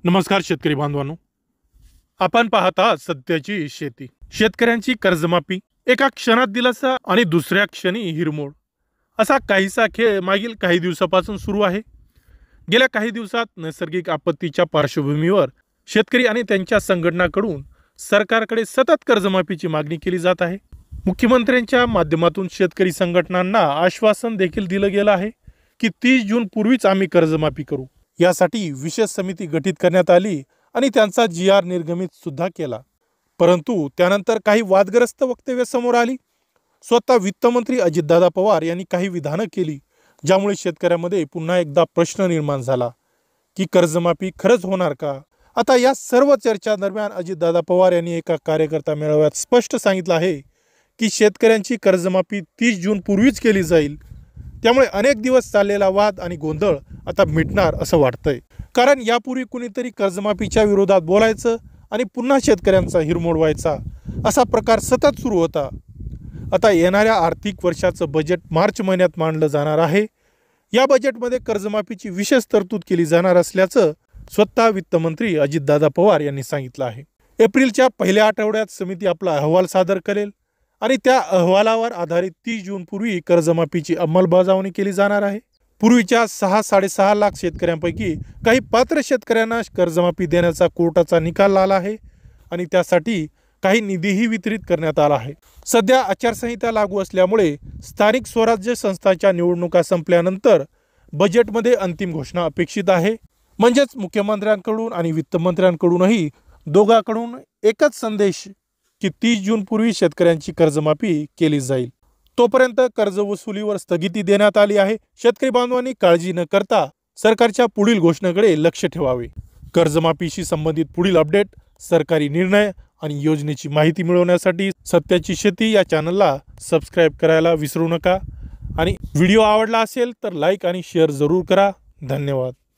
नमस्कार शेतकरी बांधवांनो, आपण पाहत आहात सत्याची शेती. शेतकऱ्यांची कर्जमाफी एका क्षणात दिलासा आणि दुसऱ्या क्षणी हिरमोड असा काहीसा खेळ मागील काही दिवसापासून सुरू आहे. गेल्या काही दिवसात नैसर्गिक आपत्तीच्या पार्श्वभूमीवर शेतकरी आणि त्यांच्या संघटनांकडून सरकारकडे सतत कर्जमाफीची मागणी केली जात आहे. मुख्यमंत्र्यांच्या माध्यमातून शेतकरी संघटनांना आश्वासन देखील दिलं गेलं आहे की 30 जून पूर्वीच आम्ही कर्जमाफी करू. यासाठी विशेष समिती गठीत करण्यात आली आणि त्यांचा GR निर्गमित सुद्धा केला. परंतु त्यानंतर काही वादग्रस्त वक्तव्य समोर आली. स्वतः वित्तमंत्री अजितदादा पवार यांनी काही विधानं केली, ज्यामुळे शेतकऱ्यांमध्ये पुन्हा एकदा प्रश्न निर्माण झाला की कर्जमाफी खरंच होणार का. आता या सर्व चर्चा दरम्यान अजितदादा पवार यांनी एका कार्यकर्ता मेळाव्यात स्पष्ट सांगितलं आहे की शेतकऱ्यांची कर्जमाफी 30 जून पूर्वीच केली जाईल. त्यामुळे अनेक दिवस चाललेला वाद आणि गोंधळ आता मिटणार असं वाटतंय. कारण यापूर्वी कुणीतरी कर्जमाफीच्या विरोधात बोलायचं आणि पुन्हा शेतकऱ्यांचा हिरमोड व्हायचा असा प्रकार सतत सुरू होता. आता येणाऱ्या आर्थिक वर्षाचं बजेट मार्च महिन्यात मांडलं जाणार आहे. या बजेटमध्ये कर्जमाफीची विशेष तरतूद केली जाणार असल्याचं स्वतः वित्तमंत्री अजितदादा पवार यांनी सांगितलं आहे. एप्रिलच्या पहिल्या आठवड्यात समिती आपला अहवाल सादर करेल आणि त्या अहवालावर आधारित 30 जून पूर्वी कर्जमाफीची अंमलबजावणी केली जाणार आहे. पूर्वीच्या 6-6.5 लाख शेतकऱ्यांपैकी काही पात्र शेतकऱ्यांना कर्जमाफी देण्याचा कोर्टाचा निकाल आला आहे आणि त्यासाठी काही निधीही वितरित करण्यात आला आहे. सध्या आचारसंहिता लागू असल्यामुळे स्थानिक स्वराज्य संस्थांच्या निवडणुका संपल्यानंतर बजेटमध्ये अंतिम घोषणा अपेक्षित आहे. म्हणजेच मुख्यमंत्र्यांकडून आणि वित्तमंत्र्यांकडूनही दोघांकडून एकच संदेश की 30 जून पूर्वी शेतकऱ्यांची कर्जमाफी केली जाईल. तोपर्यंत कर्ज वसुलीवर स्थगिती देण्यात आली आहे. शेतकरी बांधवांनी काळजी न करता सरकारच्या पुढील घोषणेकडे लक्ष ठेवावे. कर्जमाफीशी संबंधित पुढील अपडेट, सरकारी निर्णय आणि योजनेची माहिती मिळवण्यासाठी सत्याची शेती या चॅनलला सबस्क्राईब करायला विसरू नका आणि व्हिडिओ आवडला असेल तर लाईक आणि शेअर जरूर करा. धन्यवाद.